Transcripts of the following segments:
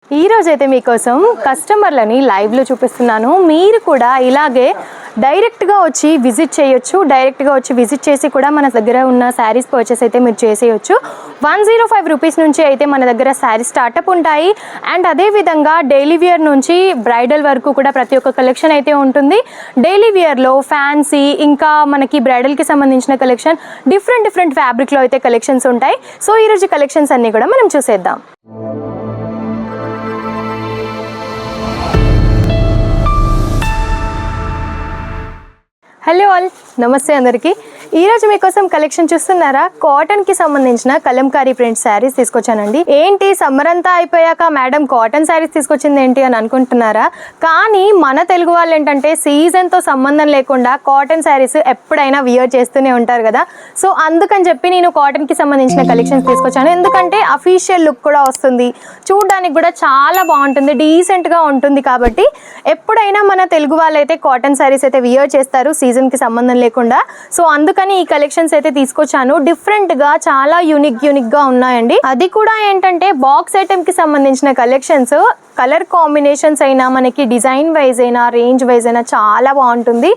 ఈ రోజు అయితే మీకోసం కస్టమర్లని లైవ్లో చూపిస్తున్నాను. మీరు కూడా ఇలాగే డైరెక్ట్గా వచ్చి విజిట్ చేయొచ్చు. డైరెక్ట్గా వచ్చి విజిట్ చేసి కూడా మన దగ్గర ఉన్న శారీస్ పర్చేస్ అయితే మీరు చేసేయచ్చు. 105 రూపీస్ నుంచి అయితే మన దగ్గర శారీస్ స్టార్టప్ ఉంటాయి. అండ్ అదేవిధంగా డైలీ వేర్ నుంచి బ్రైడల్ వరకు కూడా ప్రతి ఒక్క కలెక్షన్ అయితే ఉంటుంది. డైలీ వేర్లో ఫ్యాన్సీ, ఇంకా మనకి బ్రైడల్కి సంబంధించిన కలెక్షన్, డిఫరెంట్ ఫ్యాబ్రిక్లో అయితే కలెక్షన్స్ ఉంటాయి. సో ఈరోజు కలెక్షన్స్ అన్నీ కూడా మనం చూసేద్దాం. హలో ఆల్, నమస్తే అందరికీ. ఈరోజు మీకోసం కలెక్షన్ చూస్తున్నారా? కాటన్కి సంబంధించిన కలంకారీ ప్రింట్ శారీస్ తీసుకొచ్చానండి. ఏంటి సమ్మర్ అంతా అయిపోయాక మేడం కాటన్ శారీస్ తీసుకొచ్చింది ఏంటి అని అనుకుంటున్నారా? కానీ మన తెలుగు వాళ్ళు ఏంటంటే సీజన్తో సంబంధం లేకుండా కాటన్ శారీస్ ఎప్పుడైనా వియర్ చేస్తూనే ఉంటారు కదా. సో అందుకని చెప్పి నేను కాటన్కి సంబంధించిన కలెక్షన్స్ తీసుకొచ్చాను. ఎందుకంటే అఫీషియల్ లుక్ కూడా వస్తుంది, చూడడానికి కూడా చాలా బాగుంటుంది, డీసెంట్గా ఉంటుంది. కాబట్టి ఎప్పుడైనా మన తెలుగు వాళ్ళు అయితే కాటన్ శారీస్ అయితే వియర్ చేస్తారు సీజన్కి సంబంధం లేకుండా. సో అందుకని ఈ కలెక్షన్స్ అయితే తీసుకొచ్చాను. డిఫరెంట్గా చాలా యూనిక్గా ఉన్నాయండి. అది కూడా ఏంటంటే బాక్స్ ఐటెంకి సంబంధించిన కలెక్షన్స్, కలర్ కాంబినేషన్స్ అయినా, మనకి డిజైన్ వైజ్ అయినా, రేంజ్ వైజ్ అయినా చాలా బాగుంటుంది.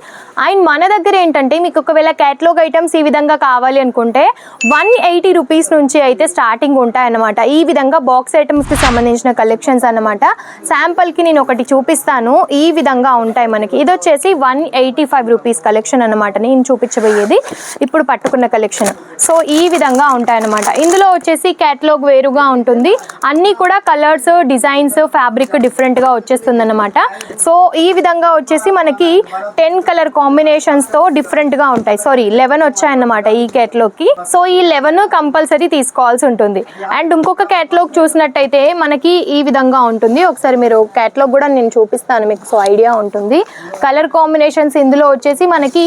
అండ్ మన దగ్గర ఏంటంటే మీకు ఒకవేళ క్యాటలాగ్ ఐటమ్స్ ఈ విధంగా కావాలి అనుకుంటే 180 రూపీస్ నుంచి అయితే స్టార్టింగ్ ఉంటాయన్నమాట. ఈ విధంగా బాక్స్ ఐటమ్స్కి సంబంధించిన కలెక్షన్స్ అన్నమాట. శాంపుల్కి నేను ఒకటి చూపిస్తాను. ఈ విధంగా ఉంటాయి మనకి. ఇది వచ్చేసి 185 రూపీస్ కలెక్షన్ అనమాట. నేను చూపించబోయేది ఇప్పుడు పట్టుకున్న కలెక్షన్. సో ఈ విధంగా ఉంటాయన్నమాట. ఇందులో వచ్చేసి క్యాటలాగ్ వేరుగా ఉంటుంది. అన్నీ కూడా కలర్స్, డిజైన్స్, ఫ్యాబ్రిక్ డిఫరెంట్గా వచ్చేస్తుంది అనమాట. సో ఈ విధంగా వచ్చేసి మనకి 10 కలర్ కాంబినేషన్స్తో డిఫరెంట్గా ఉంటాయి. 11 వచ్చాయన్నమాట ఈ క్యాటలాగ్కి. సో ఈ 11 కంపల్సరీ తీసుకోవాల్సి ఉంటుంది. అండ్ ఇంకొక క్యాటలాగ్ చూసినట్టయితే మనకి ఈ విధంగా ఉంటుంది. ఒకసారి మీరు క్యాటలాగ్ కూడా నేను చూపిస్తాను మీకు, సో ఐడియా ఉంటుంది. కలర్ కాంబినేషన్స్ ఇందులో వచ్చేసి మనకి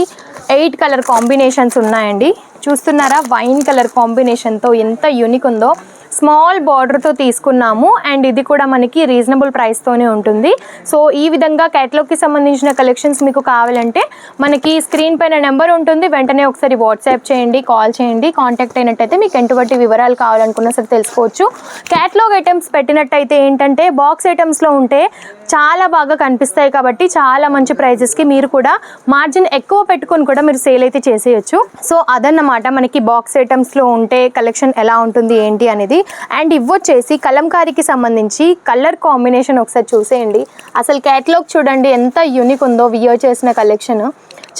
8 కలర్ కాంబినేషన్స్ ఉన్నాయండి. చూస్తున్నారా? వైన్ కలర్ కాంబినేషన్తో ఎంత యూనిక్ ఉందో. స్మాల్ బార్డర్తో తీసుకున్నాము. అండ్ ఇది కూడా మనకి రీజనబుల్ ప్రైస్తోనే ఉంటుంది. సో ఈ విధంగా క్యాటలాగ్కి సంబంధించిన కలెక్షన్స్ మీకు కావాలంటే మనకి స్క్రీన్ పైన నెంబర్ ఉంటుంది. వెంటనే ఒకసారి వాట్సాప్ చేయండి, కాల్ చేయండి. కాంటాక్ట్ అయినట్టయితే మీకు ఎటువంటి వివరాలు కావాలనుకున్నా సరే తెలుసుకోవచ్చు. క్యాటలాగ్ ఐటమ్స్ పెట్టినట్టయితే ఏంటంటే బాక్స్ ఐటమ్స్లో ఉంటే చాలా బాగా కనిపిస్తాయి కాబట్టి చాలా మంచి ప్రైజెస్కి మీరు కూడా మార్జిన్ ఎక్కువ పెట్టుకొని కూడా మీరు సేల్ అయితే చేసేయచ్చు. సో అదన్నమాట మనకి బాక్స్ ఐటమ్స్లో ఉంటే కలెక్షన్ ఎలా ఉంటుంది ఏంటి అనేది. అండ్ ఇవ్వొచ్చేసి కలంకారీకి సంబంధించి కలర్ కాంబినేషన్ ఒకసారి చూసేయండి. అసలు క్యాటలాగ్ చూడండి ఎంత యూనిక్ ఉందో. వియర్ చేసిన కలెక్షన్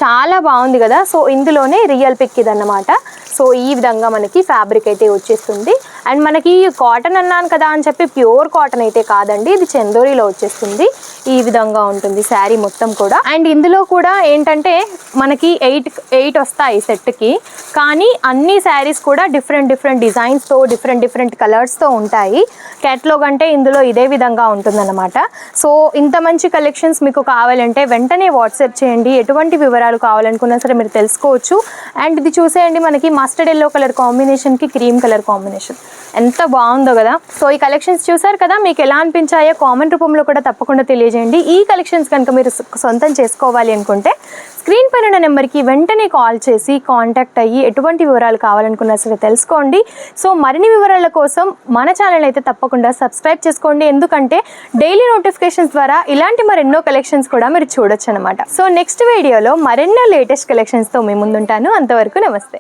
చాలా బాగుంది కదా. సో ఇందులోనే రియల్ పిక్ ఇదన్నమాట. సో ఈ విధంగా మనకి ఫ్యాబ్రిక్ అయితే వచ్చేస్తుంది. అండ్ మనకి కాటన్ అన్నాను కదా అని చెప్పి ప్యూర్ కాటన్ అయితే కాదండి, ఇది చందోరీలో వచ్చేస్తుంది. ఈ విధంగా ఉంటుంది శారీ మొత్తం కూడా. అండ్ ఇందులో కూడా ఏంటంటే మనకి 8 వస్తాయి సెట్కి. కానీ అన్ని శారీస్ కూడా డిఫరెంట్ డిజైన్స్తో, డిఫరెంట్ కలర్స్తో ఉంటాయి. క్యాటలాగ్ అంటే ఇందులో ఇదే విధంగా ఉంటుందన్నమాట. సో ఇంత మంచి కలెక్షన్స్ మీకు కావాలంటే వెంటనే వాట్సాప్ చేయండి. ఎటువంటి వివరాలు కావాలనుకున్నా సరే మీరు తెలుసుకోవచ్చు. అండ్ ఇది చూసేయండి, మనకి మస్టర్డ్ ఎల్లో కలర్ కాంబినేషన్కి క్రీమ్ కలర్ కాంబినేషన్ ఎంత బాగుందో కదా. సో ఈ కలెక్షన్స్ చూసారు కదా, మీకు ఎలా అనిపించాయో కామెంట్ రూపంలో కూడా తప్పకుండా తెలియజేయండి. ఈ కలెక్షన్స్ కనుక మీరు సొంతం చేసుకోవాలి అనుకుంటే స్క్రీన్ పైన ఉన్న నెంబర్కి వెంటనే కాల్ చేసి కాంటాక్ట్ అయ్యి ఎటువంటి వివరాలు కావాలనుకున్నా సరే తెలుసుకోండి. సో మరిన్ని వివరాల కోసం మన ఛానల్ అయితే తప్పకుండా సబ్స్క్రైబ్ చేసుకోండి. ఎందుకంటే డైలీ నోటిఫికేషన్స్ ద్వారా ఇలాంటి మరెన్నో కలెక్షన్స్ కూడా మీరు చూడొచ్చు అనమాట. సో నెక్స్ట్ వీడియోలో మరెన్నో లేటెస్ట్ కలెక్షన్స్తో మీ ముందుంటాను. అంతవరకు నమస్తే.